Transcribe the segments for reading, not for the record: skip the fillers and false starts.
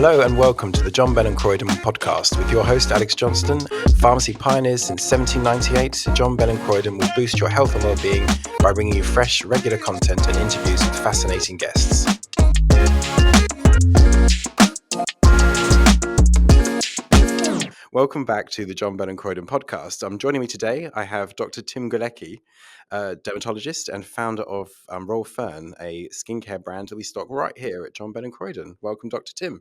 Hello and welcome to the John Bell Croyden podcast with your host Alex Johnston. Pharmacy pioneers since 1798, John Bell Croyden will boost your health and well-being by bringing you fresh, regular content and interviews with fascinating guests. Welcome back to the John Bell Croyden podcast. Joining me today, I have Dr. Timm Golueke, dermatologist and founder of Royal Fern, a skincare brand that we stock right here at John Bell Croyden. Welcome, Dr. Timm.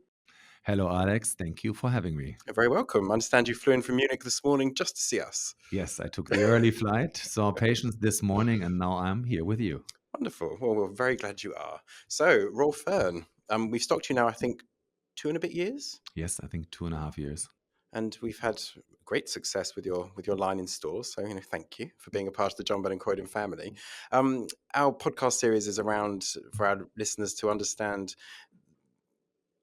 Hello, Alex. Thank you for having me. You're very welcome. I understand you flew in from Munich this morning just to see us. Yes, I took the early flight, saw patients this morning, and now I'm here with you. Wonderful. Well, we're very glad you are. So, Royal Fern, we've stocked you now, I think, 2 and a bit years? Yes, I think 2.5 years. And we've had great success with your line in stores. So, thank you for being a part of the John Bell Croyden family. Our podcast series is around for our listeners to understand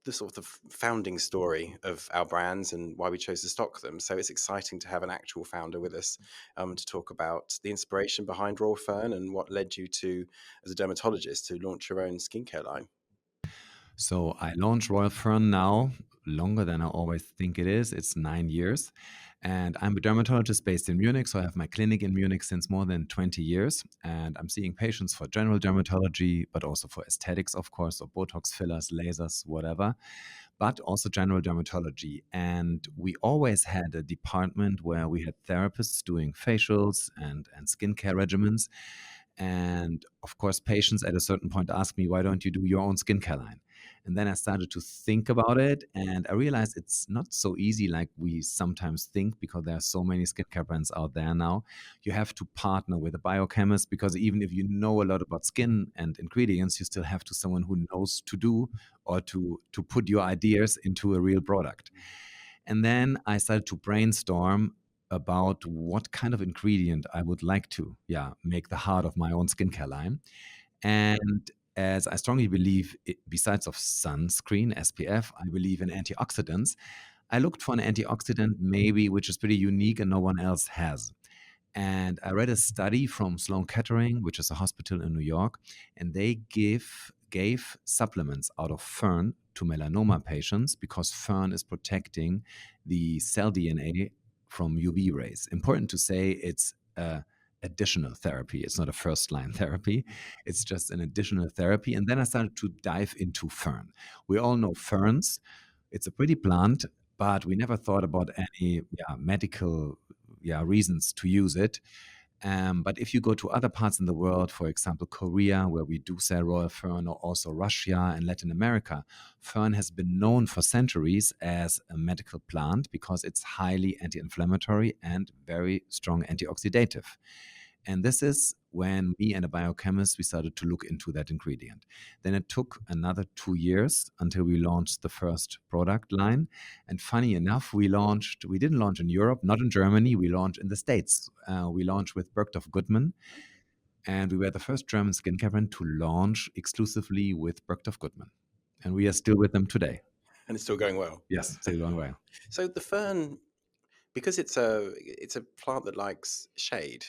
the sort of founding story of our brands and why we chose to stock them. So it's exciting to have an actual founder with us to talk about the inspiration behind Royal Fern and what led you to, as a dermatologist, to launch your own skincare line. So I launched Royal Fern now longer than I always think it is. It's 9 years. And I'm a dermatologist based in Munich. So I have my clinic in Munich since more than 20 years. And I'm seeing patients for general dermatology, but also for aesthetics, of course, or Botox fillers, lasers, whatever, but also general dermatology. And we always had a department where we had therapists doing facials and skincare regimens. And of course, patients at a certain point ask me, why don't you do your own skincare line? And then I started to think about it, and I realized it's not so easy like we sometimes think, because there are so many skincare brands out there now. You have to partner with a biochemist, because even if you know a lot about skin and ingredients, you still have to someone who knows to do or to put your ideas into a real product. And then I started to brainstorm about what kind of ingredient I would like to make the heart of my own skincare line. And as I strongly believe, besides of sunscreen, SPF, I believe in antioxidants. I looked for an antioxidant maybe which is pretty unique and no one else has. And I read a study from Sloan Kettering, which is a hospital in New York, and they gave supplements out of fern to melanoma patients because fern is protecting the cell DNA from UV rays. Important to say, it's additional therapy. It's not a first-line therapy. It's just an additional therapy. And then I started to dive into fern. We all know ferns. It's a pretty plant, but we never thought about any medical reasons to use it. But if you go to other parts in the world, for example, Korea, where we do sell Royal Fern, or also Russia and Latin America, fern has been known for centuries as a medical plant because it's highly anti-inflammatory and very strong antioxidative. And this is when me and a biochemist, we started to look into that ingredient. Then it took another 2 years until we launched the first product line. And funny enough, we didn't launch in Europe, not in Germany, we launched in the States. We launched with Bergdorf Goodman. And we were the first German skincare brand to launch exclusively with Bergdorf Goodman. And we are still with them today. And it's still going well. Yes, still going well. So the fern, because it's a plant that likes shade.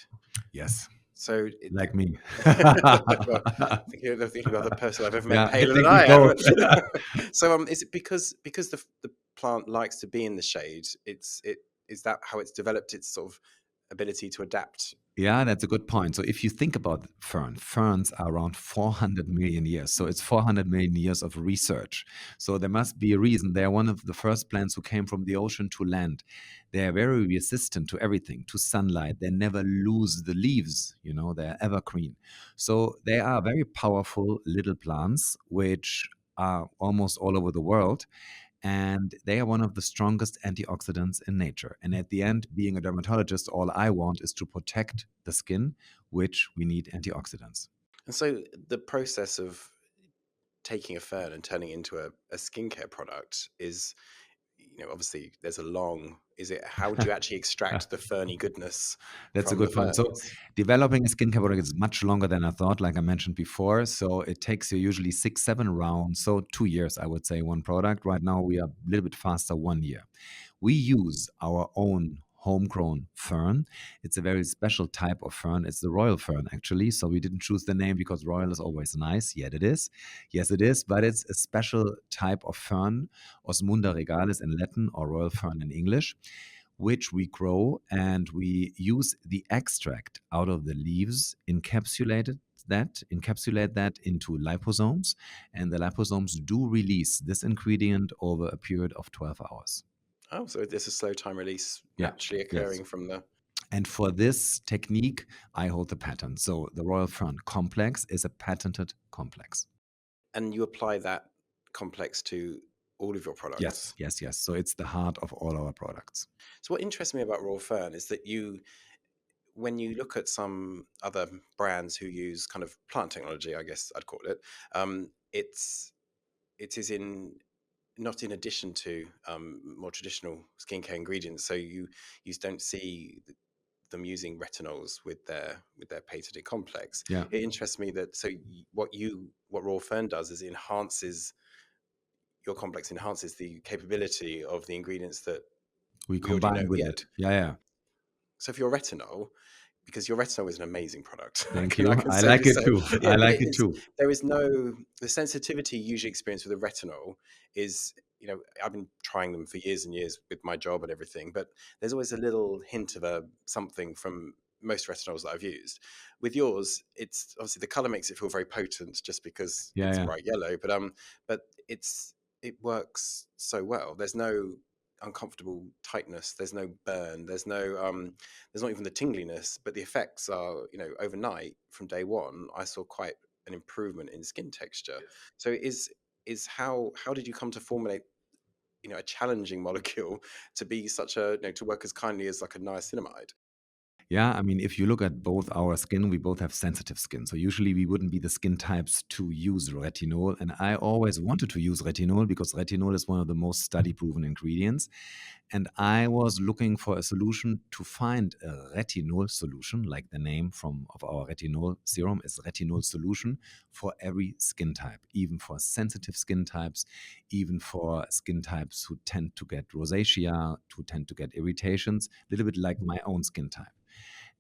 Yes. So like me. Well, I think you're the other person I've ever met paler than I am. So is it because the plant likes to be in the shade? Is that how it's developed its sort of ability to adapt? Yeah, that's a good point. So if you think about ferns are around 400 million years. So it's 400 million years of research. So there must be a reason. They are one of the first plants who came from the ocean to land. They are very resistant to everything, to sunlight. They never lose the leaves, they're evergreen. So they are very powerful little plants, which are almost all over the world. And they are one of the strongest antioxidants in nature. And at the end, being a dermatologist, all I want is to protect the skin, which we need antioxidants. And so the process of taking a fern and turning it into a skincare product is, obviously there's how do you actually extract the ferny goodness? That's a good point. So developing a skincare product is much longer than I thought, like I mentioned before. So it takes you usually 6-7 rounds. So 2 years, I would say, one product. Right now, we are a little bit faster, 1 year. We use our own homegrown fern. It's a very special type of fern. It's the Royal Fern, actually. So we didn't choose the name because royal is always nice. Yet it is. Yes, it is. But it's a special type of fern, Osmunda regalis in Latin or Royal Fern in English, which we grow and we use the extract out of the leaves, encapsulate that into liposomes, and the liposomes do release this ingredient over a period of 12 hours. Oh, so there's a slow time release Yeah. naturally Yes. occurring from the. And for this technique, I hold the patent. So the Royal Fern complex is a patented complex. And you apply that complex to all of your products. Yes, yes, yes. So it's the heart of all our products. So what interests me about Royal Fern is that when you look at some other brands who use kind of plant technology, I guess I'd call it, it is in not in addition to more traditional skincare ingredients. So you don't see them using retinols with their patented complex. Yeah. It interests me that what Raw Fern does is your complex enhances the capability of the ingredients that We we already know. combine with Yeah. it. Yeah, yeah. So for your retinol, because your retinol is an amazing product. Thank I you. can I safely like it say, too. yeah, I but like it too. there is no, the sensitivity you usually experience with a retinol is, I've been trying them for years and years with my job and everything, but there's always a little hint of something from most retinols that I've used. With yours, it's obviously the color makes it feel very potent just because Yeah, it's yeah. bright yellow, but it works so well. There's no uncomfortable tightness, there's no burn, there's not even the tingliness, but the effects are, overnight from day one I saw quite an improvement in skin texture. So is how did you come to formulate, a challenging molecule to be such a, to work as kindly as like a niacinamide? Yeah, I mean, if you look at both our skin, we both have sensitive skin. So usually we wouldn't be the skin types to use retinol. And I always wanted to use retinol because retinol is one of the most study proven ingredients. And I was looking for a solution to find a retinol solution, like the name of our retinol serum is retinol solution for every skin type, even for sensitive skin types, even for skin types who tend to get rosacea, who tend to get irritations, a little bit like my own skin type.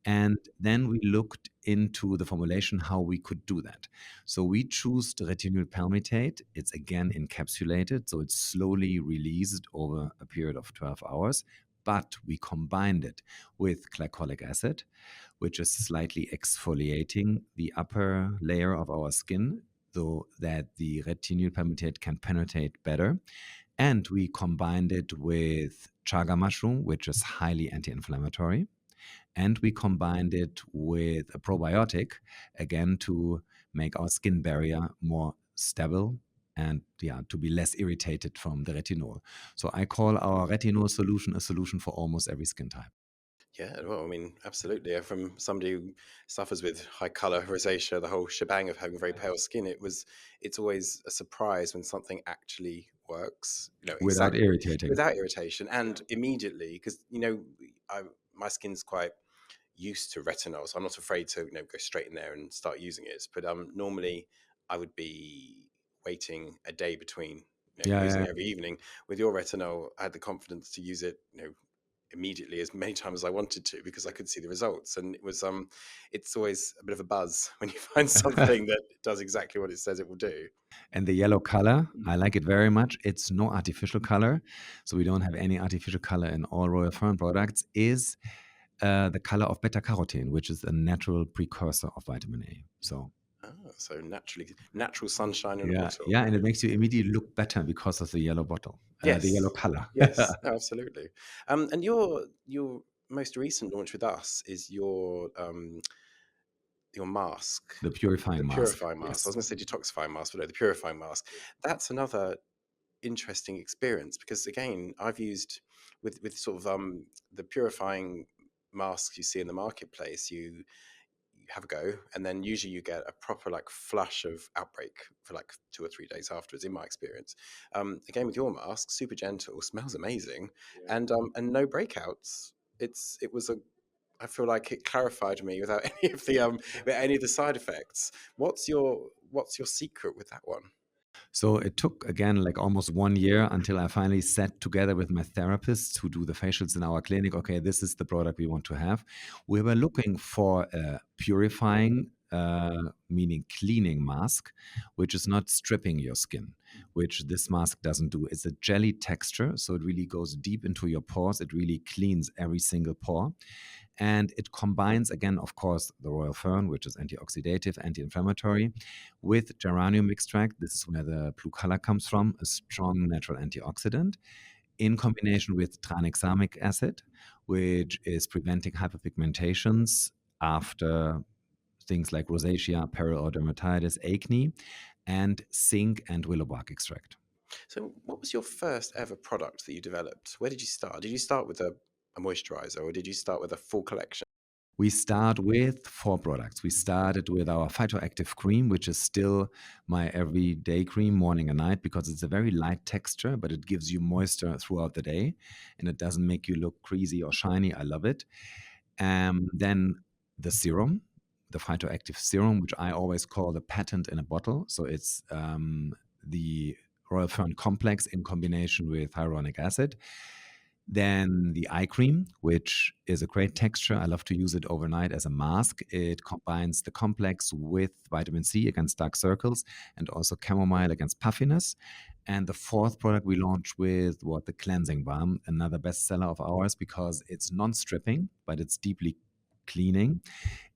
And then we looked into the formulation, how we could do that. So we choose the retinol palmitate. It's again encapsulated, so it's slowly released over a period of 12 hours. But we combined it with glycolic acid, which is slightly exfoliating the upper layer of our skin so that the retinol palmitate can penetrate better. And we combined it with chaga mushroom, which is highly anti inflammatory, and we combined it with a probiotic, again to make our skin barrier more stable and to be less irritated from the retinol. So I call our retinol solution a solution for almost every skin type. Yeah, well, I mean, absolutely. From somebody who suffers with high color, rosacea, the whole shebang of having very pale skin, it's always a surprise when something actually works, Without exactly irritating. without irritation and immediately, because, my skin's quite used to retinol, so I'm not afraid to, go straight in there and start using it. But normally I would be waiting a day between, Yeah, using yeah. it every evening. With your retinol, I had the confidence to use it, immediately as many times as I wanted to because I could see the results. And it's always a bit of a buzz when you find something that does exactly what it says it will do. And the yellow color, I like it very much. It's no artificial color. So we don't have any artificial color in all Royal Fern products, is the color of beta carotene, which is a natural precursor of vitamin A. So So natural sunshine in a yeah, bottle. yeah, and it makes you immediately look better because of the yellow bottle, the yellow Yes, color. yes, no, absolutely. And your most recent launch with us is your mask, The purifying the mask. purifying mask. I was Yes. going to say detoxifying mask, but no, the purifying mask. That's another interesting experience because again, I've used with sort of the purifying masks you see in the marketplace. You have a go, and then usually you get a proper like flush of outbreak for like 2 or 3 days afterwards. In my experience, again with your mask, super gentle, smells amazing, and no breakouts. It was a I feel like it clarified me without any of the side effects. What's your secret with that one? So it took, again, like almost 1 year until I finally sat together with my therapists who do the facials in our clinic. Okay, this is the product we want to have. We were looking for a purifying, meaning cleaning mask, which is not stripping your skin, which this mask doesn't do. It's a jelly texture, so it really goes deep into your pores. It really cleans every single pore. And it combines, again, of course, the Royal Fern, which is antioxidative, anti-inflammatory, with geranium extract. This is where the blue color comes from, a strong natural antioxidant, in combination with tranexamic acid, which is preventing hyperpigmentations after things like rosacea, peril or dermatitis, acne, and zinc and willow bark extract. So, what was your first ever product that you developed? Where did you start? Did you start with a moisturizer, or did you start with a full collection? We start with 4 products. We started with our phytoactive cream, which is still my everyday cream, morning and night, because it's a very light texture, but it gives you moisture throughout the day, and it doesn't make you look greasy or shiny. I love it. Then the serum, the phytoactive serum, which I always call the patent in a bottle. So it's the Royal Fern complex in combination with hyaluronic acid. Then the eye cream, which is a great texture. I love to use it overnight as a mask. It combines the complex with vitamin C against dark circles and also chamomile against puffiness. And the fourth product we launched with was the cleansing balm, another bestseller of ours because it's non-stripping, but it's deeply cleaning.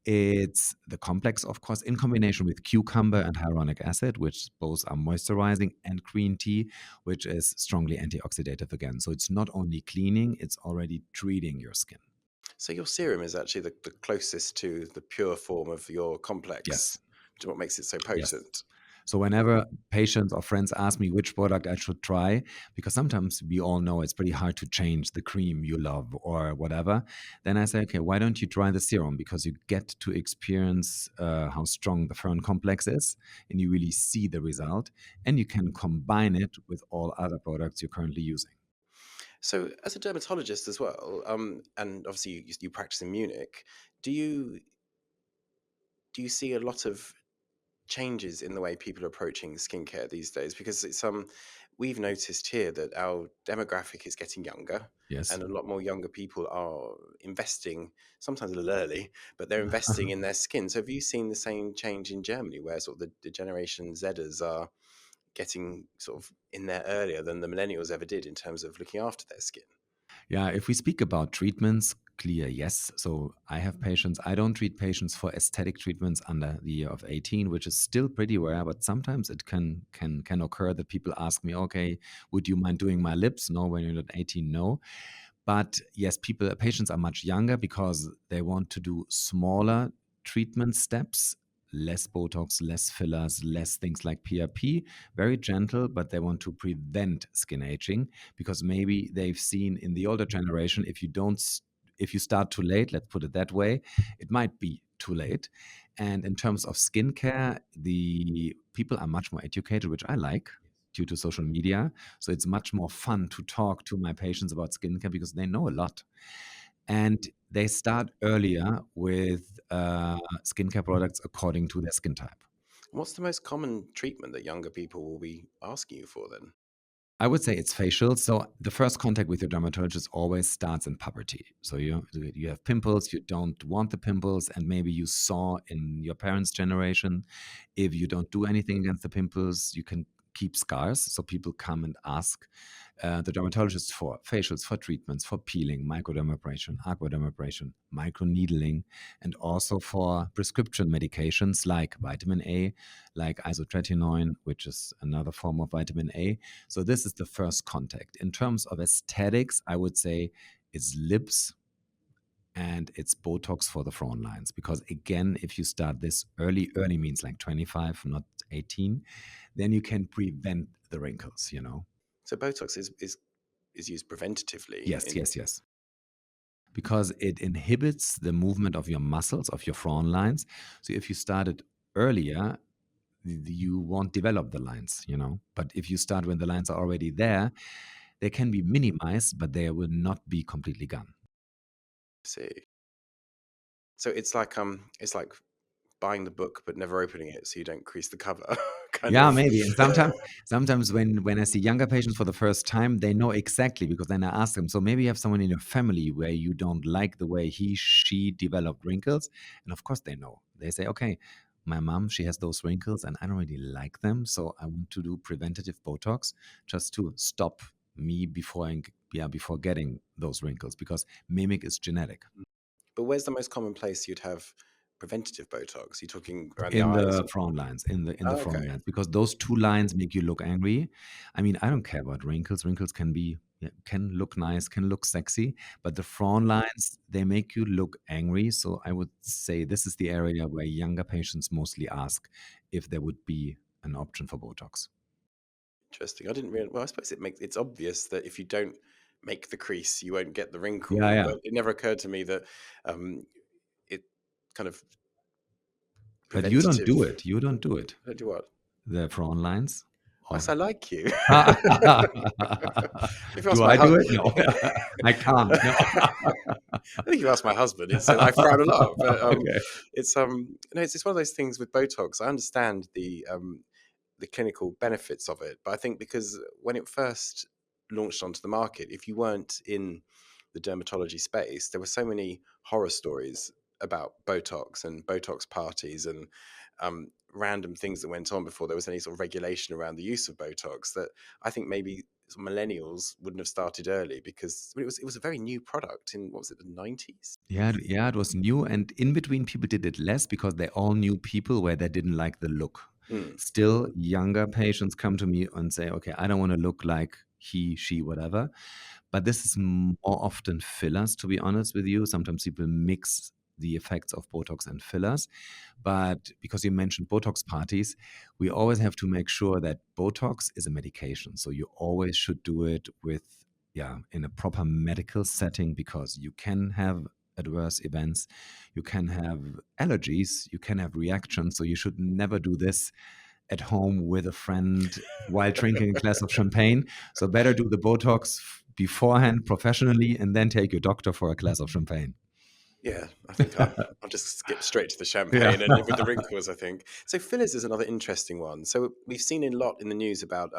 It's the complex, of course, in combination with cucumber and hyaluronic acid, which both are moisturizing, and green tea, which is strongly antioxidative again. So it's not only cleaning, it's already treating your skin. So, your serum is actually the closest to the pure form of your complex, Yes, which is what makes it so yes. potent. So whenever patients or friends ask me which product I should try, because sometimes we all know it's pretty hard to change the cream you love or whatever, then I say, okay, why don't you try the serum? Because you get to experience how strong the Fern complex is, and you really see the result, and you can combine it with all other products you're currently using. So, as a dermatologist as well, and obviously you practice in Munich, do you do you see a lot of changes in the way people are approaching skincare these days? Because we've noticed here that our demographic is getting younger, Yes. and a lot more younger people are investing, sometimes a little early, but they're investing in their skin. So, have you seen the same change in Germany, where sort of the Generation Zers are getting sort of in there earlier than the millennials ever did in terms of looking after their skin? Yeah, if we speak about treatments, clear yes. So I have patients, I don't treat patients for aesthetic treatments under the year of 18, which is still pretty rare, but sometimes it can occur that people ask me, okay, would you mind doing my lips? No, when you're not 18, no. But yes, patients are much younger because they want to do smaller treatment steps, less Botox, less fillers, less things like PRP, very gentle, but they want to prevent skin aging because maybe they've seen in the older generation, if you start too late, let's put it that way, it might be too late. And in terms of skincare, the people are much more educated, which I like due to social media. So it's much more fun to talk to my patients about skincare because they know a lot. And they start earlier with skincare products according to their skin type. What's the most common treatment that younger people will be asking you for then? I would say it's facial. So the first contact with your dermatologist always starts in puberty. So you have pimples, you don't want the pimples, and maybe you saw in your parents' generation, if you don't do anything against the pimples, you can keep scars. So people come and ask the dermatologist for facials, for treatments, for peeling, microdermabrasion, aquadermabrasion, microneedling, and also for prescription medications like vitamin A, like isotretinoin, which is another form of vitamin A. So this is the first contact. In terms of aesthetics, I would say it's lips and it's Botox for the frown lines. Because again, if you start this early, early means like 25, not 18, then you can prevent the wrinkles. So, Botox is used preventatively Yes, in. yes, yes. Because it inhibits the movement of your muscles, of your frown lines. So if you started earlier, you won't develop the lines. But if you start when the lines are already there, they can be minimized, but they will not be completely gone. See. So it's like buying the book but never opening it so you don't crease the cover. kind Yeah, of. maybe. And sometimes when I see younger patients for the first time, they know exactly because then I ask them, so maybe you have someone in your family where you don't like the way he, she developed wrinkles. And of course they know. They say, okay, my mom, she has those wrinkles and I don't really like them. So I want to do preventative Botox just to stop me before getting those wrinkles because mimic is genetic. But where's the most common place you'd have preventative Botox? Are you talking around the In eyes? the front lines, in the Oh, front okay, lines, because those 2 lines make you look angry. I mean, I don't care about wrinkles. Wrinkles can be yeah, can look nice, can look sexy, but the front lines, they make you look angry. So I would say this is the area where younger patients mostly ask if there would be an option for Botox. interesting. I didn't really. Well, I suppose it's obvious that if you don't make the crease, you won't get the Yeah, wrinkle. yeah. But it never occurred to me that um, it kind of But you don't preventative. do it. You don't do it. I don't do what? The front lines Yes, or I like you. If you do ask my I do it? husband, No, I can't. No. I think if you ask my husband, it's I frown a lot. But Okay. it's no, it's one of those things with Botox. I understand the clinical benefits of it. But I think because when it first launched onto the market, if you weren't in the dermatology space, there were so many horror stories about Botox and Botox parties and random things that went on before there was any sort of regulation around the use of Botox that I think maybe millennials wouldn't have started early because it was a very new product in what was it, the 90s? Yeah, yeah, it was new, and in between, people did it less because they all knew people where they didn't like the look. Mm. Still, younger patients come to me and say, "Okay, I don't want to look like he, she, whatever." But this is more often fillers, to be honest with you. Sometimes people mix the effects of Botox and fillers. But because you mentioned Botox parties, we always have to make sure that Botox is a medication. So you always should do it with, yeah, in a proper medical setting because you can have adverse events, you can have allergies, you can have reactions. So you should never do this at home with a friend while drinking a glass of champagne. So better do the Botox beforehand professionally and then take your doctor for a glass of champagne. Yeah, I think I'll just skip straight to the Yeah. champagne and live with the wrinkles, I think. So fillers is another interesting one. So we've seen a lot in the news about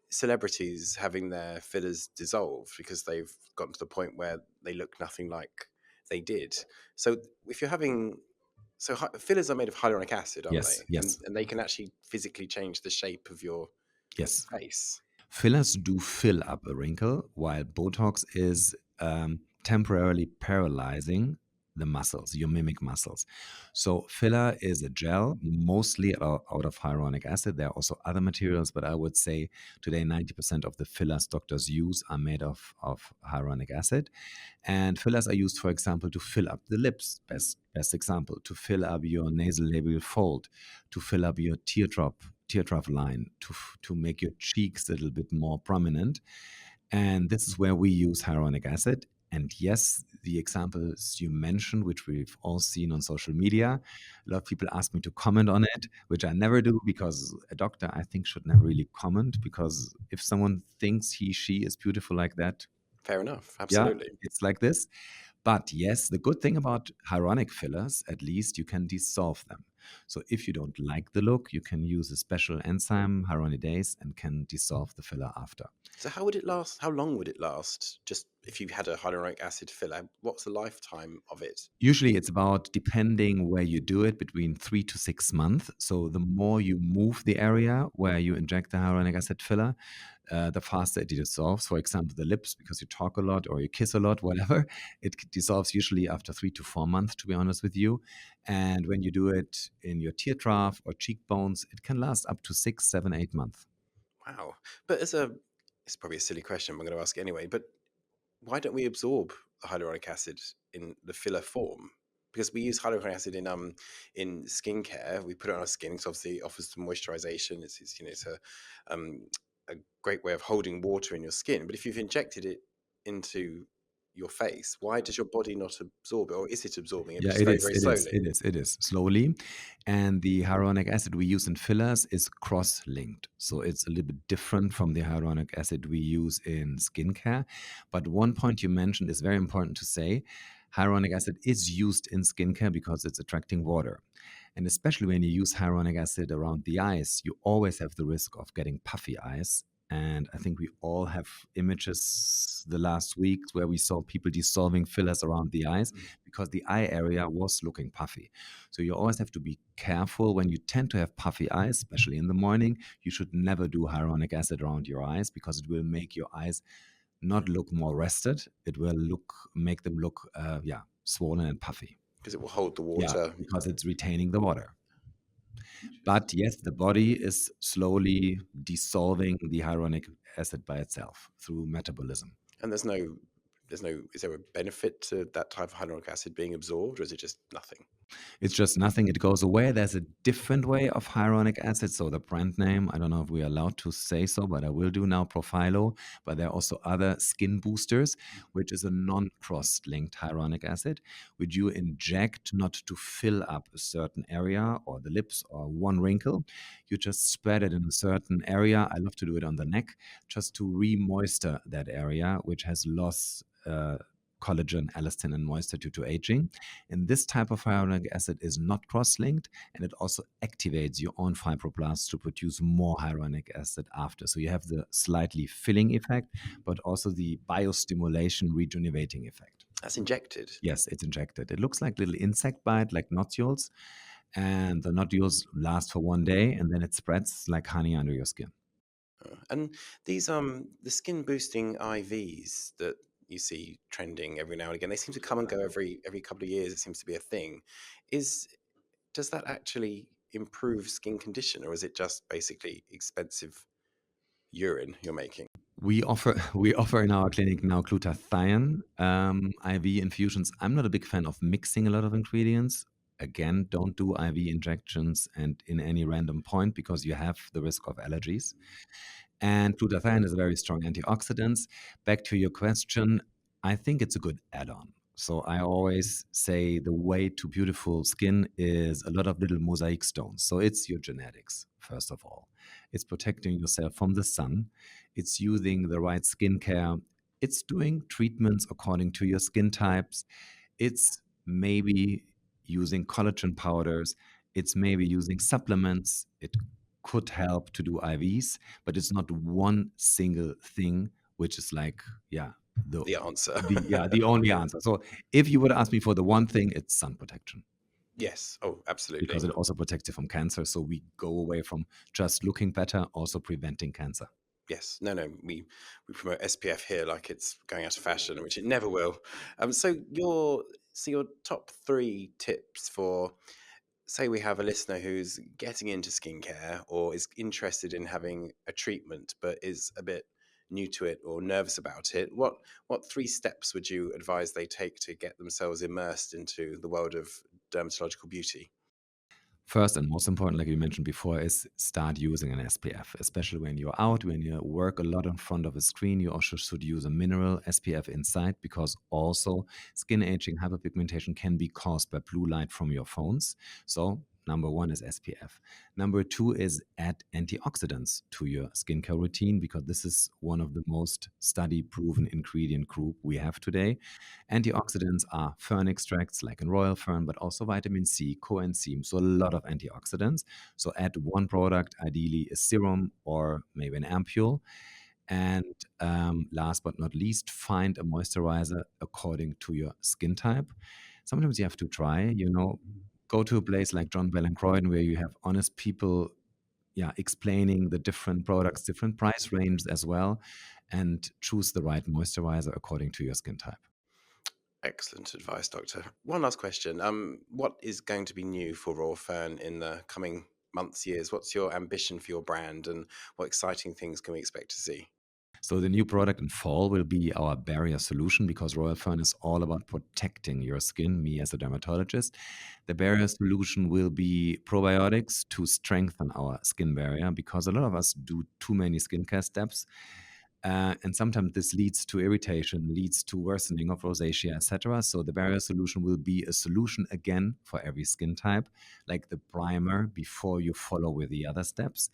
celebrities having their fillers dissolved because they've gotten to the point where they look nothing like they did. So if you're having fillers are made of hyaluronic acid, aren't Yes, they? And yes, and they can actually physically change the shape of your yes. face. Fillers do fill up a wrinkle, while Botox is temporarily paralyzing the muscles, your mimic muscles. So, filler is a gel, mostly out of hyaluronic acid. There are also other materials, but I would say today 90% of the fillers doctors use are made of hyaluronic acid. And fillers are used, for example, to fill up the lips. Best example, to fill up your nasal labial fold, to fill up your teardrop line, to make your cheeks a little bit more prominent. And this is where we use hyaluronic acid. And yes, the examples you mentioned, which we've all seen on social media, a lot of people ask me to comment on it, which I never do because a doctor, I think, should never really comment. Because if someone thinks he, she is beautiful like that, Fair enough, yeah, absolutely. it's like this. But yes, the good thing about hyaluronic fillers, at least you can dissolve them. So if you don't like the look, you can use a special enzyme, hyaluronidase, and can dissolve the filler after. So how would it last? How long would it last? Just if you had a hyaluronic acid filler, what's the lifetime of it? Usually it's about, depending where you do it, between 3 to 6 months. So the more you move the area where you inject the hyaluronic acid filler, the faster it dissolves. For example, the lips, because you talk a lot or you kiss a lot, whatever, it dissolves usually after 3 to 4 months, to be honest with you. And when you do it in your tear trough or cheekbones, it can last up to 6, 7, 8 months. Wow. But it's probably a silly question, I'm going to ask it anyway, but why don't we absorb the hyaluronic acid in the filler form? Because we use hyaluronic acid in skincare. We put it on our skin because obviously it offers some moisturization. It's a great way of holding water in your skin. But if you've injected it into your face, why does your body not absorb it, or is it absorbing it, but Yeah, just it very is. very It is. slowly? It is. It is slowly, and the hyaluronic acid we use in fillers is cross-linked, so it's a little bit different from the hyaluronic acid we use in skincare. But one point you mentioned is very important to say. Hyaluronic acid is used in skincare because it's attracting water. And especially when you use hyaluronic acid around the eyes, you always have the risk of getting puffy eyes. And I think we all have images the last weeks where we saw people dissolving fillers around the eyes because the eye area was looking puffy. So you always have to be careful when you tend to have puffy eyes, especially in the morning. You should never do hyaluronic acid around your eyes because it will make your eyes not look more rested. It will make them look, swollen and puffy. Because it will hold the Yeah, water. because it's retaining the water. But yes, the body is slowly dissolving the hyaluronic acid by itself through metabolism. And is there a benefit to that type of hyaluronic acid being absorbed, or is it just nothing? It's just nothing. It goes away. There's a different way of hyaluronic acid. So the brand name, I don't know if we're allowed to say so, but I will do now, Profilo. But there are also other skin boosters, which is a non-cross-linked hyaluronic acid, which you inject not to fill up a certain area or the lips or one wrinkle. You just spread it in a certain area. I love to do it on the neck, just to re-moisture that area, which has lost collagen, elastin, and moisture due to aging. And this type of hyaluronic acid is not cross-linked, and it also activates your own fibroblasts to produce more hyaluronic acid after. So you have the slightly filling effect, but also the biostimulation rejuvenating effect. That's injected. Yes, it's injected. It looks like little insect bite, like nodules, and the nodules last for 1 day, and then it spreads like honey under your skin. And these the skin boosting IVs that you see trending every now and again, they seem to come and go every couple of years. It seems to be a thing. Does that actually improve skin condition, or is it just basically expensive urine you're making? We offer in our clinic now glutathione IV infusions. I'm not a big fan of mixing a lot of ingredients. Again, don't do IV injections and in any random point because you have the risk of allergies. And glutathione is a very strong antioxidant. Back to your question, I think it's a good add-on. So I always say the way to beautiful skin is a lot of little mosaic stones. So it's your genetics, first of all. It's protecting yourself from the sun. It's using the right skincare. It's doing treatments according to your skin types. It's maybe using collagen powders. It's maybe using supplements. It could help to do IVs, but it's not one single thing which is like, The answer. the only answer. So if you would ask me for the one thing, it's sun protection. Yes. Oh, absolutely. Because it also protects you from cancer. So we go away from just looking better, also preventing cancer. Yes. No, we promote SPF here like it's going out of fashion, which it never will. So your top 3 tips for, say we have a listener who's getting into skincare or is interested in having a treatment but is a bit new to it or nervous about it. What 3 steps would you advise they take to get themselves immersed into the world of dermatological beauty? First and most important, like you mentioned before, is start using an SPF, especially when you're out, when you work a lot in front of a screen. You also should use a mineral SPF inside because also skin aging, hyperpigmentation can be caused by blue light from your phones. So number 1 is SPF. Number 2 is add antioxidants to your skincare routine because this is one of the most study-proven ingredient group we have today. Antioxidants are fern extracts like in Royal Fern, but also vitamin C, coenzyme, so a lot of antioxidants. So add one product, ideally a serum or maybe an ampule. And last but not least, find a moisturizer according to your skin type. Sometimes you have to try, go to a place like John Bell Croyden where you have honest people explaining the different products, different price ranges as well, and choose the right moisturizer according to your skin type. Excellent advice, Doctor. One last question. What is going to be new for Royal Fern in the coming months, years? What's your ambition for your brand, and what exciting things can we expect to see? So the new product in fall will be our barrier solution because Royal Fern is all about protecting your skin, me as a dermatologist. The barrier solution will be probiotics to strengthen our skin barrier because a lot of us do too many skincare steps. And sometimes this leads to irritation, leads to worsening of rosacea, etc. So the barrier solution will be a solution again for every skin type, like the primer before you follow with the other steps.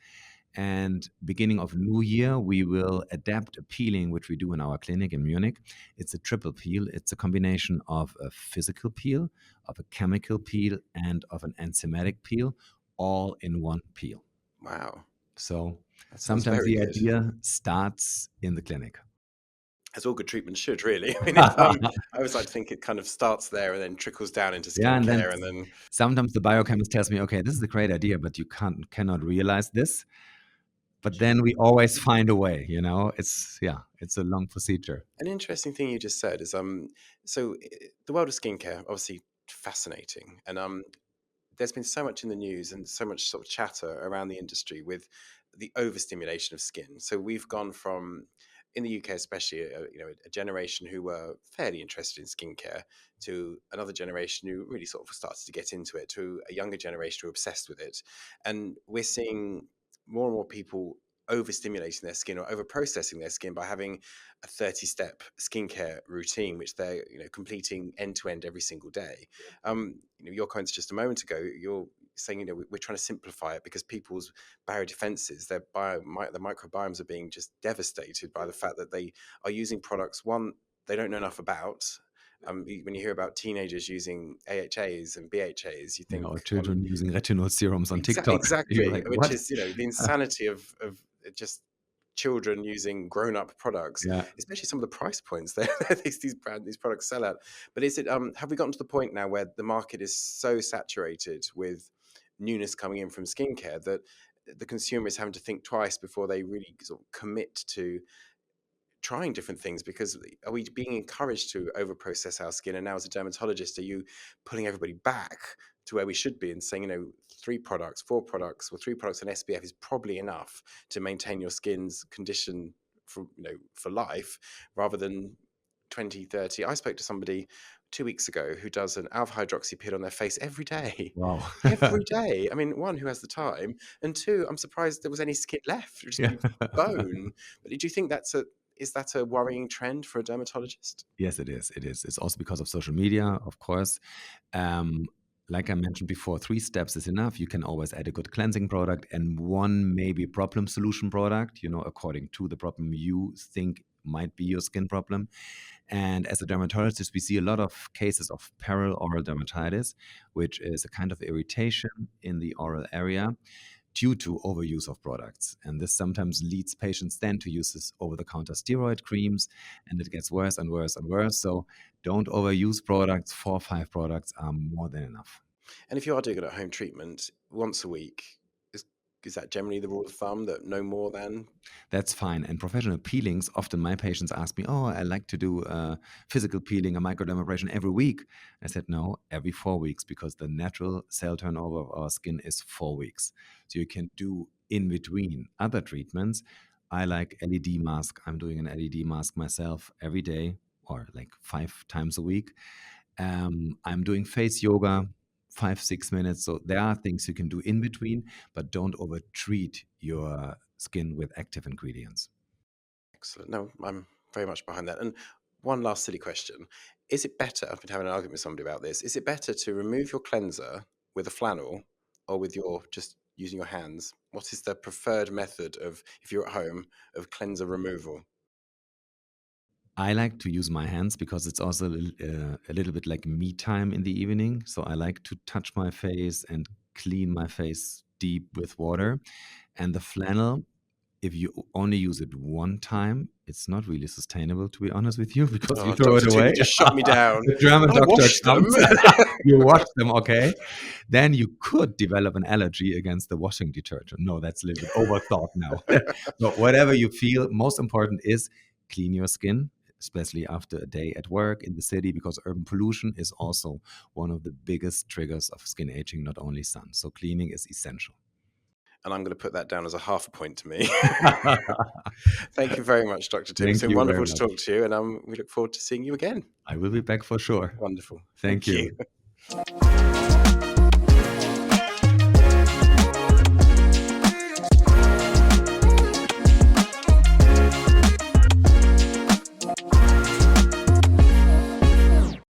And beginning of new year, we will adapt a peeling, which we do in our clinic in Munich. It's a triple peel. It's a combination of a physical peel, of a chemical peel, and of an enzymatic peel, all in one peel. Wow. So That sounds sometimes very the good. idea starts in the clinic. As all good treatment should, really. I mean, if I always like to think it kind of starts there and then trickles down into Yeah, and then skincare, and then sometimes the biochemist tells me, okay, this is a great idea, but you cannot realize this. But then we always find a way, it's a long procedure. an interesting thing you just said is the world of skincare, obviously fascinating, and there's been so much in the news and so much sort of chatter around the industry with the overstimulation of skin. So we've gone from, in the UK especially, a generation who were fairly interested in skincare to another generation who really sort of started to get into it, to a younger generation who are obsessed with it. And we're seeing more and more people overstimulating their skin or over processing their skin by having a 30-step skincare routine which they're completing end to end every single day. Your comments just a moment ago, you're saying we're trying to simplify it because people's barrier defenses, their microbiomes are being just devastated by the fact that they are using products one they don't know enough about. When you hear about teenagers using AHAs and BHAs, you think, Or children using retinol serums on TikTok. You're exactly, like, which what? is the insanity of just children using grown-up products, Yeah. especially some of the price points that these products sell at. But is it have we gotten to the point now where the market is so saturated with newness coming in from skincare that the consumer is having to think twice before they really sort of commit to trying different things? Because are we being encouraged to overprocess our skin? And now, as a dermatologist, are you pulling everybody back to where we should be and saying, 3 products, 4 products, or 3 products in SPF is probably enough to maintain your skin's condition for life, rather than 20, 30? I spoke to somebody 2 weeks ago who does an alpha hydroxy peel on their face every day. Wow. Every day. I mean, one, who has the time, and two, I'm surprised there was any skin left. It would just Yeah. be bone. But do you think is that a worrying trend for a dermatologist? Yes, it is. It is. It's also because of social media, of course. Um, like I mentioned before, 3 steps is enough. You can always add a good cleansing product and one maybe problem solution product, according to the problem you think might be your skin problem. And as a dermatologist, we see a lot of cases of peral oral dermatitis, which is a kind of irritation in the oral area due to overuse of products. And this sometimes leads patients then to use this over-the-counter steroid creams, and it gets worse and worse and worse. So don't overuse products. 4 or 5 products are more than enough. And if you are doing it at home treatment once a week, is that generally the rule of thumb, that no more than? That's fine. And professional peelings, often my patients ask me, oh, I like to do a physical peeling, a microdermabrasion every week. I said, no, every 4 weeks, because the natural cell turnover of our skin is 4 weeks. So you can do in between other treatments. I like LED mask. I'm doing an LED mask myself every day, or like 5 times a week. I'm doing face yoga, 5-6 minutes. So there are things you can do in between, but don't overtreat your skin with active ingredients. Excellent. No, I'm very much behind that. And one last silly question. Is it better, I've been having an argument with somebody about this, is it better to remove your cleanser with a flannel or with just using your hands? What is the preferred method of, if you're at home, of cleanser removal? I like to use my hands because it's also a little bit like me time in the evening. So I like to touch my face and clean my face deep with water. And the flannel, if you only use it one time, it's not really sustainable, to be honest with you, because you Oh, throw it Dr. Timm, you away. just shut me down. The German I doctor washed them. comes, you wash them, okay? Then you could develop an allergy against the washing detergent. No, that's a little bit overthought now. So whatever you feel, most important is clean your skin, especially after a day at work in the city, because urban pollution is also one of the biggest triggers of skin aging, not only sun. So cleaning is essential. And I'm going to put that down as a half a point to me. Thank you very much, Dr. Timm. It's Thank been you very wonderful to much. talk to you, and we look forward to seeing you again. I will be back for sure. Wonderful. Thank Thank you. you.